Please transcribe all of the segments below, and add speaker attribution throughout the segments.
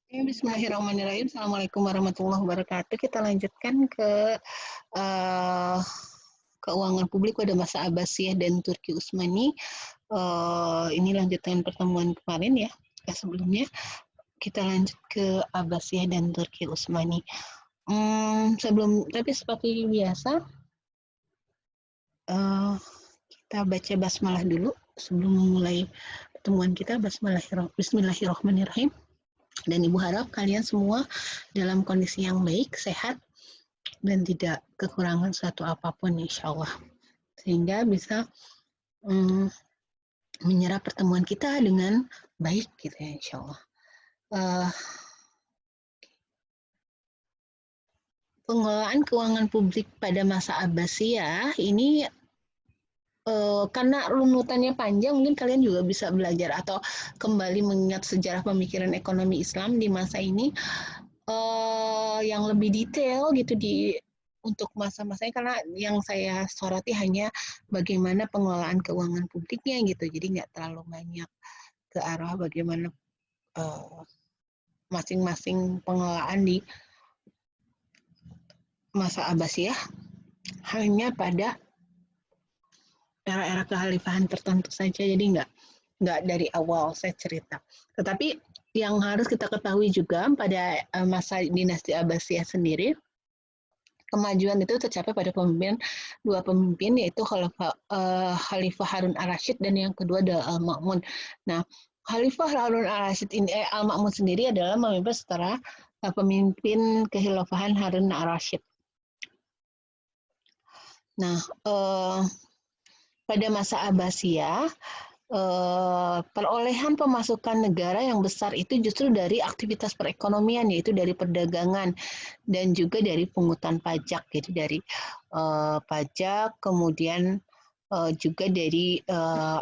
Speaker 1: Bismillahirrahmanirrahim. Assalamualaikum warahmatullahi wabarakatuh. Kita lanjutkan ke uh, keuangan publik pada masa Abbasiyah dan Turki Utsmani. Ini lanjutan pertemuan kemarin ya. Sebelumnya kita lanjut ke Abbasiyah dan Turki Utsmani. Tapi seperti biasa, kita baca basmalah dulu sebelum memulai pertemuan kita. Bismillahirrahmanirrahim. Dan Ibu harap kalian semua dalam kondisi yang baik, sehat, dan tidak kekurangan suatu apapun insya Allah. Sehingga bisa menyerap pertemuan kita dengan baik gitu ya insya Allah. Pengelolaan keuangan publik pada masa Abbasiyah ini karena runutannya panjang, mungkin kalian juga bisa belajar atau kembali mengingat sejarah pemikiran ekonomi Islam di masa ini yang lebih detail gitu untuk masa-masanya, karena yang saya soroti hanya bagaimana pengelolaan keuangan publiknya gitu, jadi nggak terlalu banyak ke arah bagaimana masing-masing pengelolaan di masa Abbasiyah, hanya pada era-era kekhalifahan tertentu saja, jadi nggak dari awal saya cerita. Tetapi yang harus kita ketahui juga pada masa dinasti Abbasiyah sendiri, kemajuan itu tercapai pada dua pemimpin, yaitu Khalifah Harun al-Rasyid dan yang kedua adalah Al-Ma'mun. Nah, Khalifah Harun al-Rasyid ini, Al-Ma'mun sendiri adalah memimpin setelah pemimpin kekhilafahan Harun al-Rasyid. Nah, pada masa Abbasiyah, perolehan pemasukan negara yang besar itu justru dari aktivitas perekonomian, yaitu dari perdagangan dan juga dari pungutan pajak, jadi dari pajak, kemudian juga dari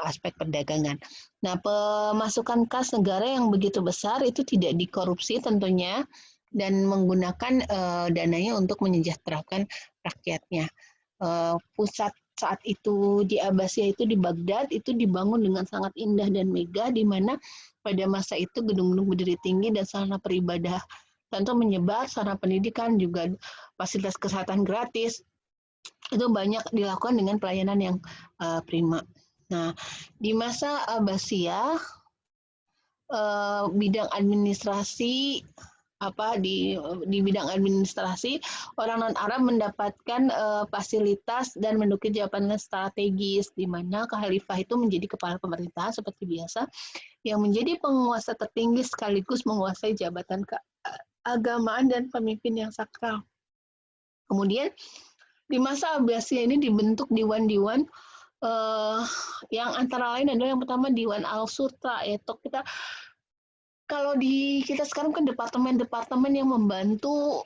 Speaker 1: aspek perdagangan. Nah, pemasukan kas negara yang begitu besar itu tidak dikorupsi tentunya dan menggunakan dananya untuk menyejahterakan rakyatnya. Pusat saat itu di Abbasiyah itu di Baghdad itu dibangun dengan sangat indah dan megah, di mana pada masa itu gedung-gedung berdiri tinggi dan sarana peribadah tentu menyebar, sarana pendidikan juga fasilitas kesehatan gratis itu banyak dilakukan dengan pelayanan yang prima. Nah, di masa Abbasiyah bidang administrasi di bidang administrasi, orang non-Arab mendapatkan fasilitas dan menduduki jabatan strategis, di mana khalifah itu menjadi kepala pemerintahan seperti biasa, yang menjadi penguasa tertinggi sekaligus menguasai jabatan keagamaan dan pemimpin yang sakral. Kemudian di masa Abbasiyah ini dibentuk diwan-diwan yang antara lain adalah yang pertama Diwan Al-Surta, yaitu kalau di kita sekarang kan departemen-departemen yang membantu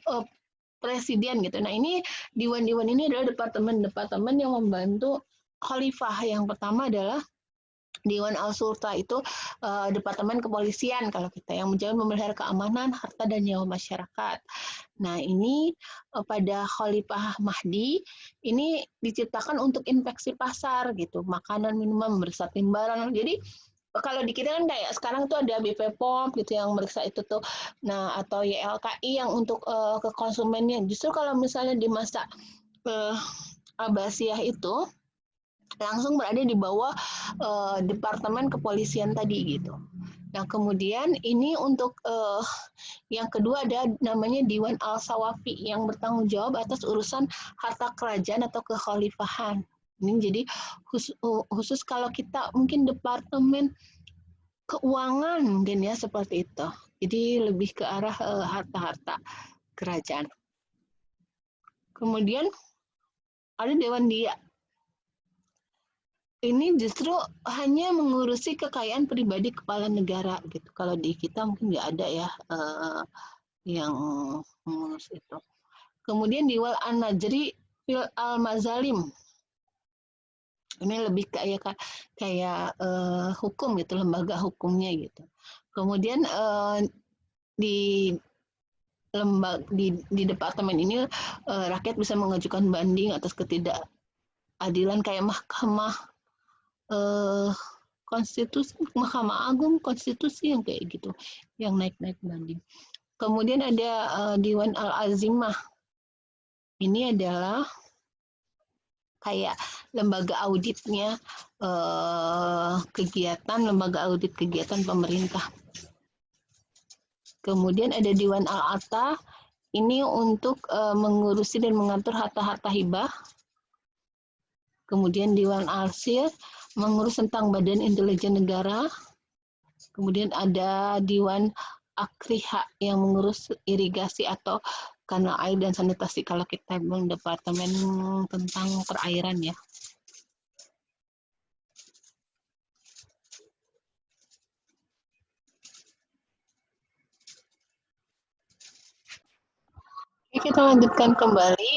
Speaker 1: presiden gitu. Nah, ini diwan-diwan ini adalah departemen-departemen yang membantu khalifah. Yang pertama adalah Diwan Al-Surta, itu departemen kepolisian kalau kita, yang menjaga memelihara keamanan, harta dan nyawa masyarakat. Nah, ini pada Khalifah Mahdi ini diciptakan untuk inspeksi pasar gitu, makanan, minuman, memeriksa timbalan. Jadi kalau di kita kan kayak sekarang tuh ada BP POM gitu yang meriksa itu tuh. Nah, atau YLKI yang untuk ke konsumennya. Justru kalau misalnya di masa Abbasiyah itu langsung berada di bawah departemen kepolisian tadi gitu. Nah, kemudian ini untuk yang kedua ada namanya Diwan Al-Sawafi yang bertanggung jawab atas urusan harta kerajaan atau kekhalifahan. Ini jadi khusus kalau kita mungkin departemen keuangan mungkin ya seperti itu. Jadi lebih ke arah harta-harta kerajaan. Kemudian ada Dewan Dia. Ini justru hanya mengurusi kekayaan pribadi kepala negara gitu. Kalau di kita mungkin nggak ada ya yang mengurus itu. Kemudian Diwal An-Najri fil Al-Mazalim. Ini lebih kayak hukum gitu, lembaga hukumnya gitu. Kemudian di departemen ini rakyat bisa mengajukan banding atas ketidakadilan kayak mahkamah konstitusi Mahkamah Agung, konstitusi yang kayak gitu, yang naik-naik banding. Kemudian ada Dewan Al-Azimah. Ini adalah kayak lembaga auditnya lembaga audit kegiatan pemerintah. Kemudian ada Dewan Al-Atta, ini untuk mengurusi dan mengatur harta-harta hibah. Kemudian Dewan Al-Sir, mengurus tentang Badan Intelijen Negara. Kemudian ada Dewan Akriha yang mengurus irigasi atau kanal air dan sanitasi kalau kita bilang departemen tentang perairan ya. Oke, kita lanjutkan kembali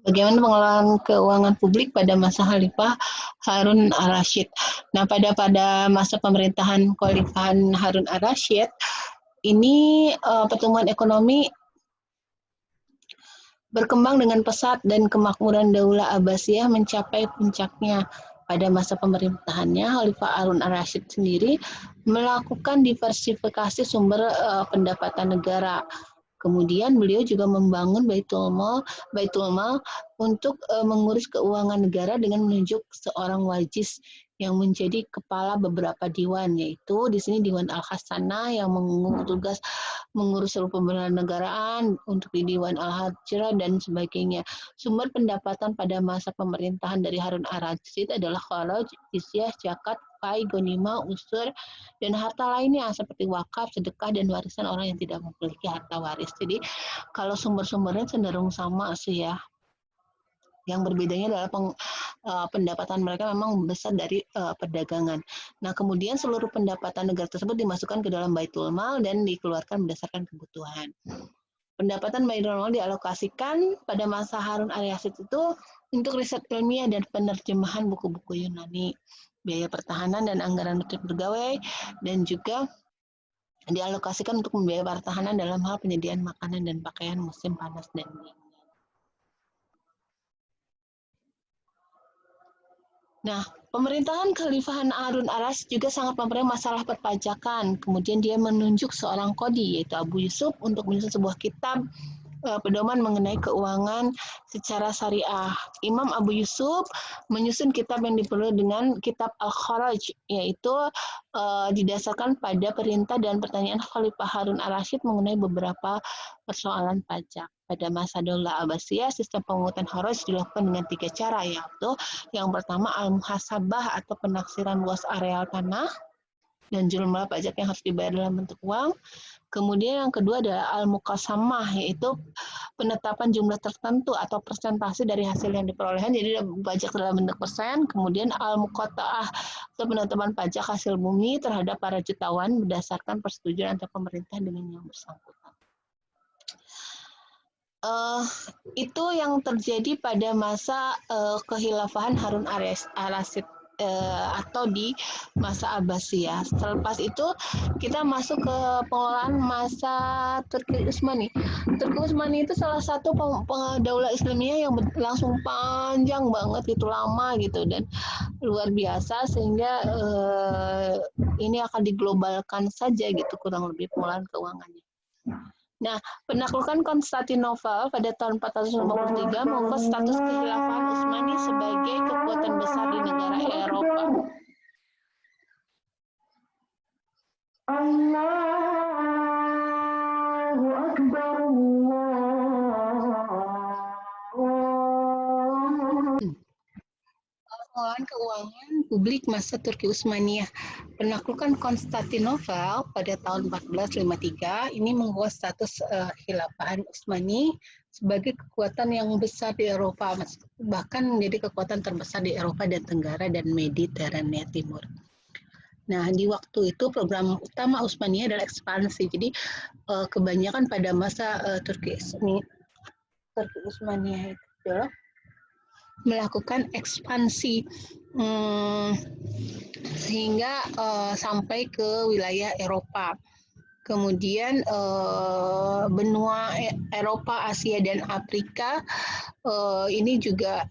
Speaker 1: bagaimana pengelolaan keuangan publik pada masa Khalifah Harun Ar-Rasyid. Nah, pada masa pemerintahan Khalifah Harun Ar-Rasyid, ini pertumbuhan ekonomi berkembang dengan pesat dan kemakmuran Daulah Abbasiyah mencapai puncaknya. Pada masa pemerintahannya, Khalifah Harun Ar-Rasyid sendiri melakukan diversifikasi sumber pendapatan negara. Kemudian beliau juga membangun Baitul Mal untuk mengurus keuangan negara dengan menunjuk seorang wajiz yang menjadi kepala beberapa diwan, yaitu di sini Dewan Al-Hasanah yang tugas mengurus seluruh pemerintahan negaraan, untuk di Dewan Al-Hajrah dan sebagainya. Sumber pendapatan pada masa pemerintahan dari Harun Ar-Rasyid adalah kharaj, jizyah, zakat, fai, ghanimah, usur, dan harta lainnya seperti wakaf, sedekah, dan warisan orang yang tidak memiliki harta waris. Jadi kalau sumber-sumbernya cenderung sama sih ya. Yang berbedanya adalah pendapatan mereka memang besar dari perdagangan. Nah, kemudian seluruh pendapatan negara tersebut dimasukkan ke dalam Baitul Mal dan dikeluarkan berdasarkan kebutuhan. Pendapatan Baitul Mal dialokasikan pada masa Harun Ar-Rasyid itu untuk riset ilmiah dan penerjemahan buku-buku Yunani, biaya pertahanan dan anggaran menteri pegawai, dan juga dialokasikan untuk membiayai pertahanan dalam hal penyediaan makanan dan pakaian musim panas dan dingin. Nah, pemerintahan Khalifahan Harun Ar-Rasyid juga sangat memperhatikan masalah perpajakan. Kemudian dia menunjuk seorang kodi, yaitu Abu Yusuf, untuk menyusun sebuah kitab pedoman mengenai keuangan secara syariah. Imam Abu Yusuf menyusun kitab yang diperoleh dengan kitab Al-Kharaj, yaitu didasarkan pada perintah dan pertanyaan Khalifah Harun Ar-Rasyid mengenai beberapa persoalan pajak. Pada masa Daulah Abbasiyah, sistem pemungutan kharaj dilakukan dengan 3 cara, yaitu yang pertama al-muhasabah atau penaksiran luas areal tanah dan jumlah pajak yang harus dibayar dalam bentuk uang. Kemudian yang kedua adalah al-muqasamah, yaitu penetapan jumlah tertentu atau persentase dari hasil yang diperolehkan, jadi pajak dalam bentuk persen. Kemudian al-muqata'ah atau penetapan pajak hasil bumi terhadap para jutawan berdasarkan persetujuan antara pemerintah dengan yang bersangkutan. Itu yang terjadi pada masa kekhilafahan Harun Ar-Rasyid atau di masa Abbasiyah. Selepas itu kita masuk ke pengelolaan masa Turki Utsmani. Turki Utsmani itu salah satu daulah Islamiyah yang langsung panjang banget gitu, lama gitu, dan luar biasa, sehingga ini akan diglobalkan saja gitu kurang lebih pengelolaan keuangannya. Nah, penaklukan Konstantinopel pada tahun 453 mengubah status kekhilafahan Utsmani sebagai kekuatan besar di negara Eropa. Allahu Akbar, pengelolaan keuangan publik masa Turki Utsmaniyah. Penaklukan Konstantinopel pada tahun 1453 ini mengubah status khilafahan Utsmani sebagai kekuatan yang besar di Eropa, bahkan menjadi kekuatan terbesar di Eropa dan Tenggara dan Mediterania Timur. Nah, di waktu itu program utama Utsmaniyah adalah ekspansi. Jadi kebanyakan pada masa Turki Utsmaniyah itu melakukan ekspansi sehingga sampai ke wilayah Eropa. Kemudian benua Eropa, Asia, dan Afrika ini juga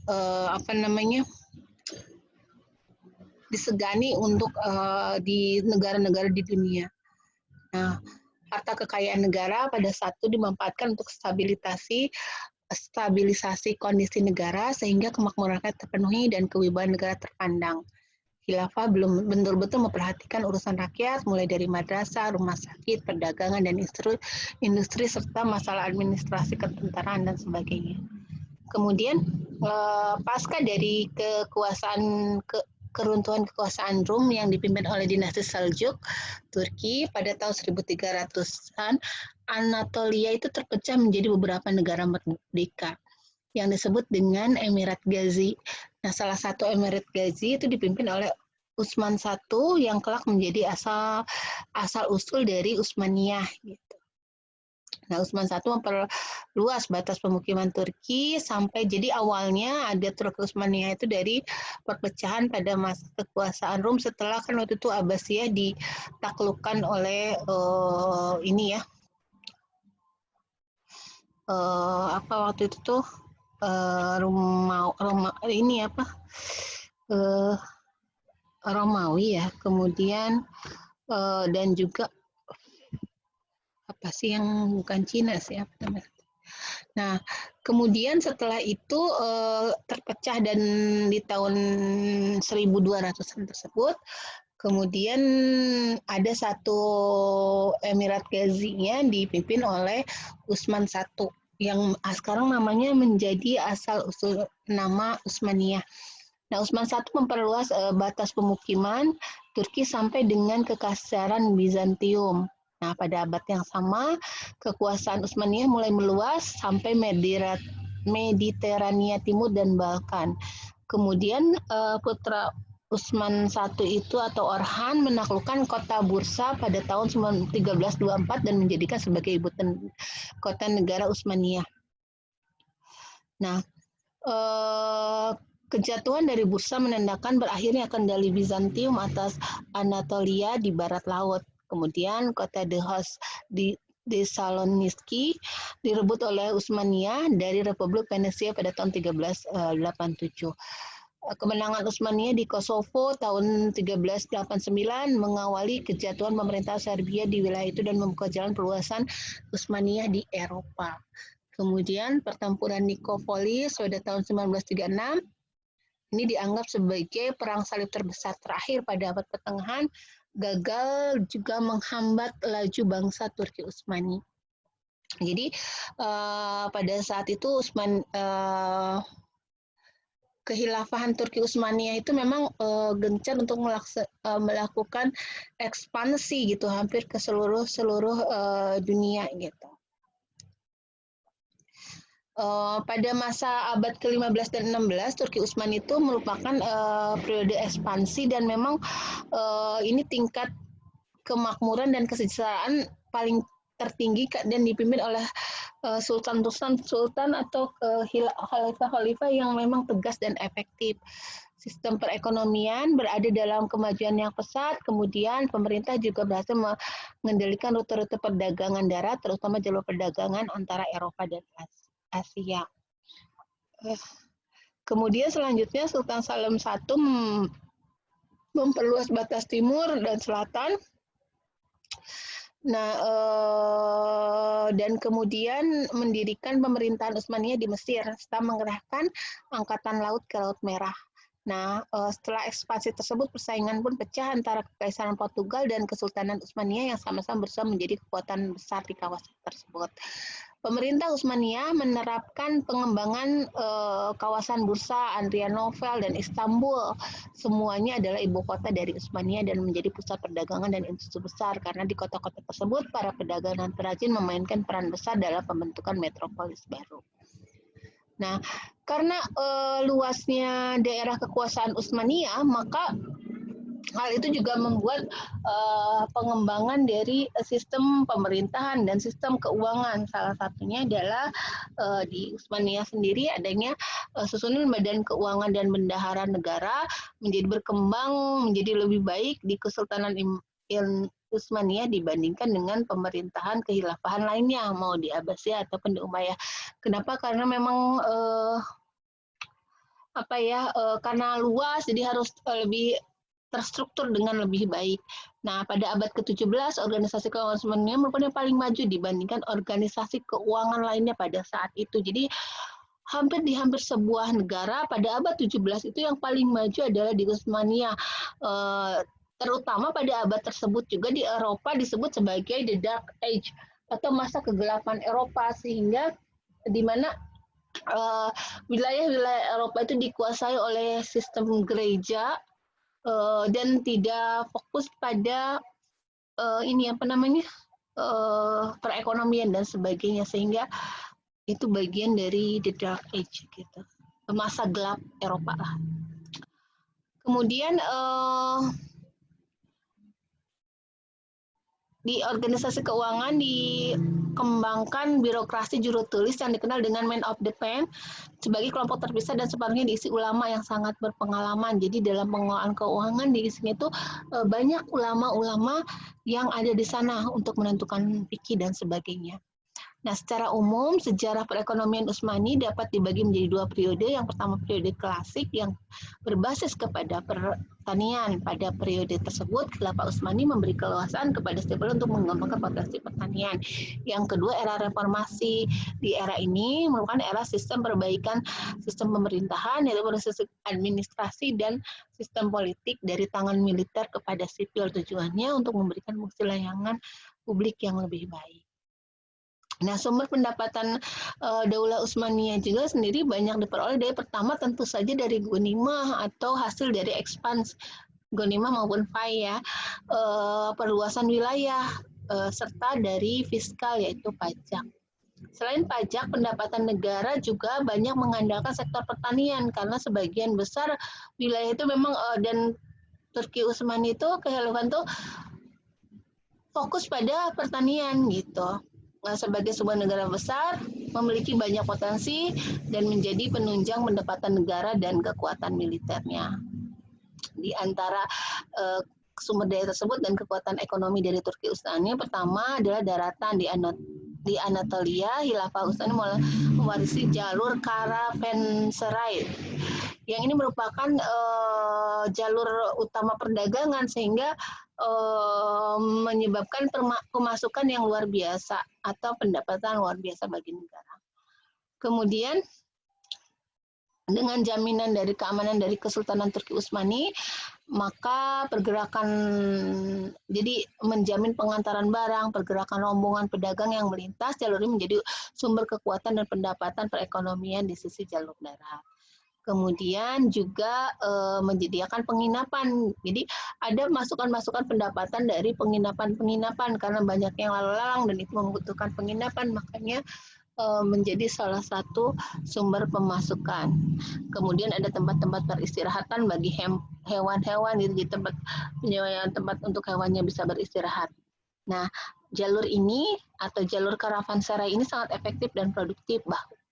Speaker 1: disegani untuk di negara-negara di dunia. Nah, harta kekayaan negara pada saat itu dimanfaatkan untuk stabilisasi kondisi negara sehingga kemakmuran rakyat terpenuhi dan kewibawaan negara terpandang. Khilafah belum betul-betul memperhatikan urusan rakyat, mulai dari madrasah, rumah sakit, perdagangan, dan industri serta masalah administrasi ketentaraan dan sebagainya. Kemudian pasca dari keruntuhan kekuasaan Rum yang dipimpin oleh dinasti Seljuk, Turki pada tahun 1300-an, Anatolia itu terpecah menjadi beberapa negara merdeka yang disebut dengan Emirat Ghazi. Nah, salah satu Emirat Ghazi itu dipimpin oleh Utsman I yang kelak menjadi asal usul dari Utsmaniyah gitu. Nah, Utsman I memperluas batas pemukiman Turki sampai jadi awalnya ada Turki Utsmaniyah itu dari perpecahan pada masa kekuasaan Rum setelah kan waktu itu Abbasiyah ditaklukkan oleh ini ya apa waktu itu tuh ini apa Romawi ya, kemudian dan juga apa sih yang bukan Cina sih apa namanya. Nah, kemudian setelah itu terpecah dan di tahun 1200-an tersebut, kemudian ada satu Emirat Ghazi-nya dipimpin oleh Utsman I yang sekarang namanya menjadi asal usul nama Utsmaniyah. Nah, Utsman I memperluas batas pemukiman Turki sampai dengan kekaisaran Bizantium. Nah, pada abad yang sama, kekuasaan Utsmaniyah mulai meluas sampai Mediterania Timur dan Balkan. Kemudian putra Utsman I itu atau Orhan menaklukkan kota Bursa pada tahun 1324 dan menjadikan sebagai ibu kota negara Utsmaniyah. Nah, kejatuhan dari Bursa menandakan berakhirnya kendali Bizantium atas Anatolia di barat laut. Kemudian kota di Saloniki direbut oleh Utsmaniyah dari Republik Venesia pada tahun 1387. Kemenangan Utsmaniyah di Kosovo tahun 1389 mengawali kejatuhan pemerintah Serbia di wilayah itu dan membuka jalan perluasan Utsmaniyah di Eropa. Kemudian pertempuran Nikopolis pada tahun 1936 ini dianggap sebagai perang salib terbesar terakhir pada abad pertengahan, gagal juga menghambat laju bangsa Turki Utsmani. Jadi pada saat itu kehilafahan Turki Utsmaniyah itu memang gencar untuk melakukan ekspansi gitu hampir ke seluruh dunia gitu. Pada masa abad ke-15 dan 16 Turki Utsmani itu merupakan periode ekspansi dan memang ini tingkat kemakmuran dan kesejahteraan paling tertinggi dan dipimpin oleh sultan atau khalifah yang memang tegas dan efektif. Sistem perekonomian berada dalam kemajuan yang pesat, kemudian pemerintah juga berhasil mengendalikan rute-rute perdagangan darat, terutama jalur perdagangan antara Eropa dan Asia. Kemudian selanjutnya Sultan Salim I memperluas batas timur dan selatan. Nah, dan kemudian mendirikan pemerintahan Utsmaniyah di Mesir serta mengerahkan angkatan laut ke Laut Merah. Nah, setelah ekspansi tersebut, persaingan pun pecah antara Kekaisaran Portugal dan Kesultanan Utsmaniyah yang sama-sama berusaha menjadi kekuatan besar di kawasan tersebut. Pemerintah Utsmaniyah menerapkan pengembangan kawasan Bursa, Adrianople, dan Istanbul. Semuanya adalah ibu kota dari Utsmaniyah dan menjadi pusat perdagangan dan industri besar karena di kota-kota tersebut para pedagang dan perajin memainkan peran besar dalam pembentukan metropolis baru. Nah, karena luasnya daerah kekuasaan Utsmaniyah, maka hal itu juga membuat pengembangan dari sistem pemerintahan dan sistem keuangan. Salah satunya adalah di Utsmaniyah sendiri adanya susunan badan keuangan dan bendahara negara menjadi berkembang menjadi lebih baik di Kesultanan Utsmaniyah dibandingkan dengan pemerintahan kehilafahan lainnya, mau di Abbasiyah ataupun di Umayyah. Kenapa? Karena memang karena luas, jadi harus lebih terstruktur dengan lebih baik. Nah, pada abad ke-17, organisasi keuangan Usmania merupakan yang paling maju dibandingkan organisasi keuangan lainnya pada saat itu. Jadi, hampir sebuah negara pada abad 17 itu yang paling maju adalah di Utsmania. Terutama pada abad tersebut juga di Eropa disebut sebagai the Dark Age atau masa kegelapan Eropa, sehingga di mana wilayah-wilayah Eropa itu dikuasai oleh sistem gereja dan tidak fokus pada perekonomian dan sebagainya, sehingga itu bagian dari the dark age gitu, masa gelap Eropa lah. Kemudian di organisasi keuangan dikembangkan birokrasi juru tulis yang dikenal dengan man of the pen sebagai kelompok terpisah dan separuhnya diisi ulama yang sangat berpengalaman. Jadi dalam pengelolaan keuangan di sini itu banyak ulama-ulama yang ada di sana untuk menentukan fikih dan sebagainya. Nah, secara umum sejarah perekonomian Utsmani dapat dibagi menjadi dua periode. Yang pertama periode klasik yang berbasis kepada pertanian. Pada periode tersebut, Khilafah Utsmani memberi keleluasaan kepada setiap orang untuk mengembangkan potensi pertanian. Yang kedua, era reformasi. Di era ini merupakan era sistem perbaikan sistem pemerintahan, yaitu proses administrasi dan sistem politik dari tangan militer kepada sipil. Tujuannya untuk memberikan fungsi layanan publik yang lebih baik. Nah, sumber pendapatan Daulah Utsmaniyah juga sendiri banyak diperoleh dari pertama tentu saja dari ghanimah atau hasil dari ekspans ghanimah maupun fai ya, perluasan wilayah serta dari fiskal yaitu pajak. Selain pajak, pendapatan negara juga banyak mengandalkan sektor pertanian karena sebagian besar wilayah itu memang dan Turki Utsmani itu kekhilafan itu fokus pada pertanian gitu. Sebagai sebuah negara besar, memiliki banyak potensi dan menjadi penunjang pendapatan negara dan kekuatan militernya. Di antara sumber daya tersebut dan kekuatan ekonomi dari Turki Utsmani, pertama adalah daratan di Anatolia. Khilafah Utsmani mewarisi jalur Karavanserai. Yang ini merupakan jalur utama perdagangan sehingga menyebabkan pemasukan yang luar biasa atau pendapatan luar biasa bagi negara. Kemudian dengan jaminan dari keamanan dari Kesultanan Turki Utsmani, maka pergerakan jadi menjamin pengantaran barang, pergerakan rombongan pedagang yang melintas jalur ini menjadi sumber kekuatan dan pendapatan perekonomian di sisi jalur darat. Kemudian juga menyediakan penginapan. Jadi ada masukan-masukan pendapatan dari penginapan-penginapan karena banyak yang lalu lalang dan itu membutuhkan penginapan, makanya menjadi salah satu sumber pemasukan. Kemudian ada tempat-tempat peristirahatan bagi hewan-hewan, jadi tempat penyewaan tempat untuk hewannya bisa beristirahat. Nah, jalur ini atau jalur Karavanserai ini sangat efektif dan produktif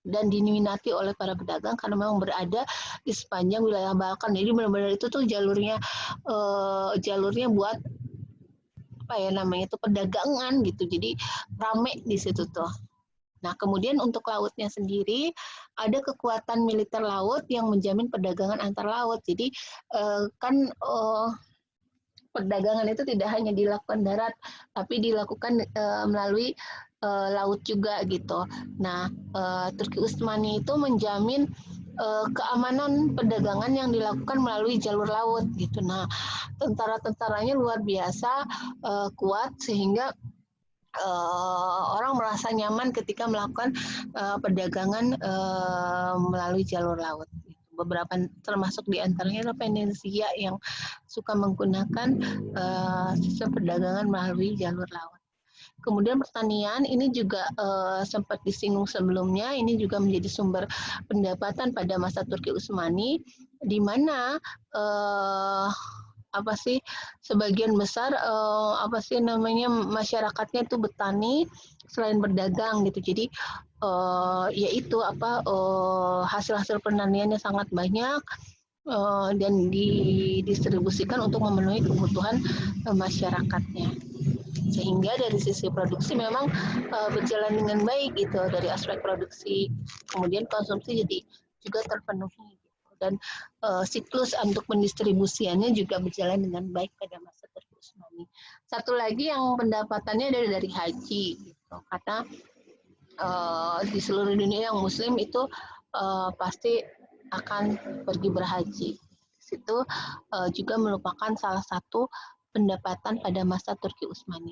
Speaker 1: dan diminati oleh para pedagang karena memang berada di sepanjang wilayah Balkan. Jadi benar-benar itu tuh jalurnya buat itu perdagangan gitu. Jadi rame di situ tuh. Nah, kemudian untuk lautnya sendiri ada kekuatan militer laut yang menjamin perdagangan antar laut. Jadi perdagangan itu tidak hanya dilakukan darat, tapi dilakukan melalui laut juga gitu. Nah, Turki Utsmani itu menjamin keamanan perdagangan yang dilakukan melalui jalur laut gitu. Nah, tentara-tentaranya luar biasa kuat sehingga orang merasa nyaman ketika melakukan perdagangan melalui jalur laut. Beberapa termasuk di antaranya adalah Venesia yang suka menggunakan sistem perdagangan melalui jalur laut. Kemudian pertanian ini juga sempat disinggung sebelumnya, ini juga menjadi sumber pendapatan pada masa Turki Utsmani, di mana sebagian besar masyarakatnya itu bertani selain berdagang gitu. Jadi hasil-hasil pertaniannya sangat banyak dan didistribusikan untuk memenuhi kebutuhan masyarakatnya. Sehingga dari sisi produksi memang berjalan dengan baik gitu dari aspek produksi, kemudian konsumsi jadi juga terpenuhi. dan siklus untuk pendistribusiannya juga berjalan dengan baik pada masa Turki Utsmani. Satu lagi yang pendapatannya dari haji, gitu. Karena di seluruh dunia yang Muslim itu pasti akan pergi berhaji. Itu juga merupakan salah satu pendapatan pada masa Turki Utsmani.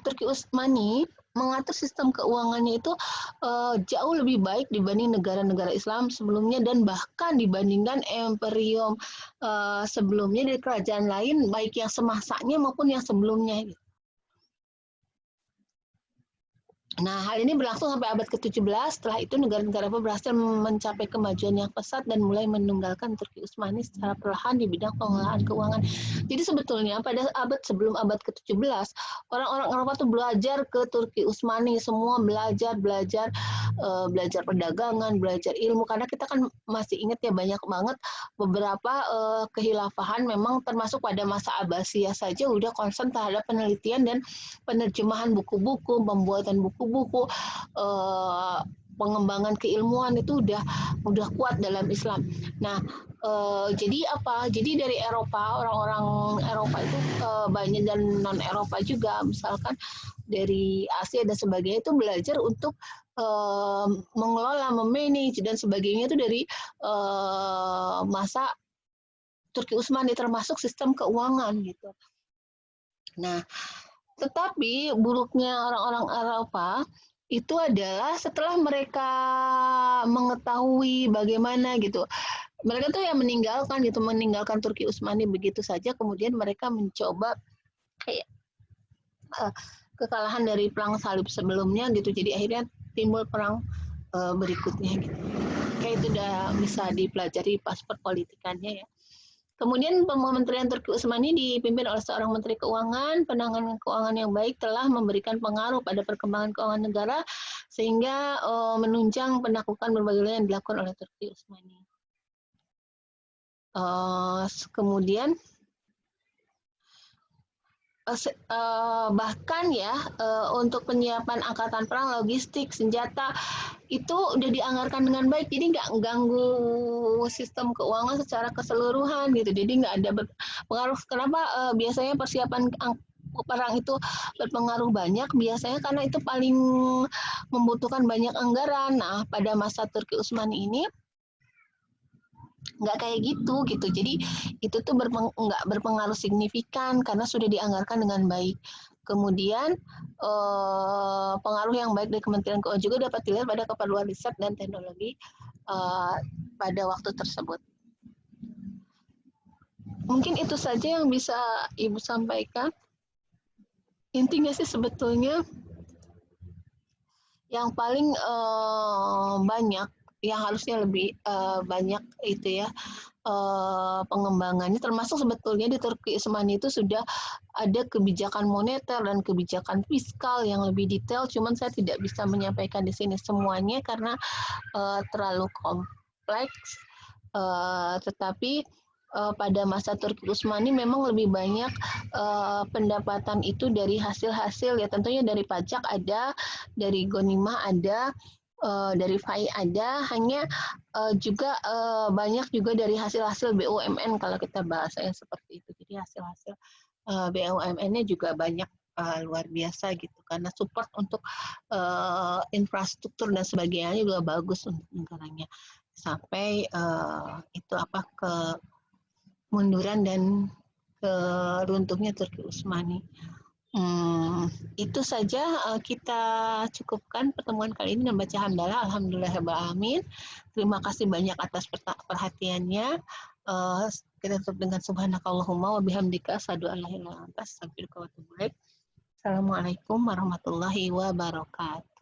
Speaker 1: Turki Utsmani mengatur sistem keuangannya itu jauh lebih baik dibanding negara-negara Islam sebelumnya dan bahkan dibandingkan imperium sebelumnya dari kerajaan lain, baik yang semasanya maupun yang sebelumnya. Nah, hal ini berlangsung sampai abad ke-17. Setelah itu negara-negara berhasil mencapai kemajuan yang pesat dan mulai meninggalkan Turki Utsmani secara perlahan di bidang pengelolaan keuangan. Jadi sebetulnya pada sebelum abad ke-17, orang-orang Eropa tuh belajar ke Turki Utsmani, semua belajar perdagangan, belajar ilmu, karena kita kan masih ingat ya banyak banget beberapa kehilafahan memang termasuk pada masa Abbasiyah saja udah concern terhadap penelitian dan penerjemahan buku-buku, pembuatan buku-buku, pengembangan keilmuan itu udah kuat dalam Islam. Nah, jadi apa? Jadi dari Eropa, orang-orang Eropa itu banyak dan non Eropa juga, misalkan dari Asia dan sebagainya itu belajar untuk mengelola, memanage dan sebagainya itu dari masa Turki Utsmani, termasuk sistem keuangan gitu. Nah, tetapi buruknya orang-orang Eropa itu adalah setelah mereka mengetahui bagaimana gitu, mereka tuh yang meninggalkan Turki Utsmani begitu saja, kemudian mereka mencoba kayak kekalahan dari perang salib sebelumnya gitu, jadi akhirnya timbul perang berikutnya gitu. Kayak itu udah bisa dipelajari pas perpolitikannya ya. Kemudian Kementerian Turki Utsmani dipimpin oleh seorang Menteri Keuangan. Penanganan keuangan yang baik telah memberikan pengaruh pada perkembangan keuangan negara sehingga menunjang penaklukan berbagai wilayah yang dilakukan oleh Turki Utsmani. Kemudian bahkan ya untuk penyiapan angkatan perang, logistik, senjata itu udah dianggarkan dengan baik, jadi nggak ganggu sistem keuangan secara keseluruhan gitu, jadi nggak ada pengaruh. Kenapa biasanya persiapan perang itu berpengaruh banyak? Biasanya karena itu paling membutuhkan banyak anggaran. Nah, pada masa Turki Utsmani ini nggak kayak gitu. Jadi itu tuh nggak berpengaruh signifikan karena sudah dianggarkan dengan baik. Kemudian pengaruh yang baik dari Kementerian Keuangan juga dapat dilihat pada keperluan riset dan teknologi pada waktu tersebut. Mungkin itu saja yang bisa Ibu sampaikan. Intinya sih sebetulnya yang paling banyak, yang harusnya lebih banyak itu ya pengembangannya, termasuk sebetulnya di Turki Utsmani itu sudah ada kebijakan moneter dan kebijakan fiskal yang lebih detail, cuman saya tidak bisa menyampaikan di sini semuanya karena terlalu kompleks, tetapi pada masa Turki Utsmani memang lebih banyak pendapatan itu dari hasil-hasil ya, tentunya dari pajak ada, dari ghanimah ada, dari fai ada, hanya juga banyak juga dari hasil-hasil BUMN kalau kita bahasanya seperti itu. Jadi hasil-hasil BUMN-nya juga banyak luar biasa gitu, karena support untuk infrastruktur dan sebagainya juga bagus untuk negaranya. Sampai itu kemunduran dan runtuhnya Turki Utsmani. Itu saja kita cukupkan pertemuan kali ini dan baca hamdalah. Alhamdulillahirrahmanirrahim. Terima kasih banyak atas perhatiannya. Kita tutup dengan subhanakallahumma wa bihamdika asyhadu an la ilaha illa anta astaghfiruka wa atubu ilaik. Assalamualaikum warahmatullahi wabarakatuh.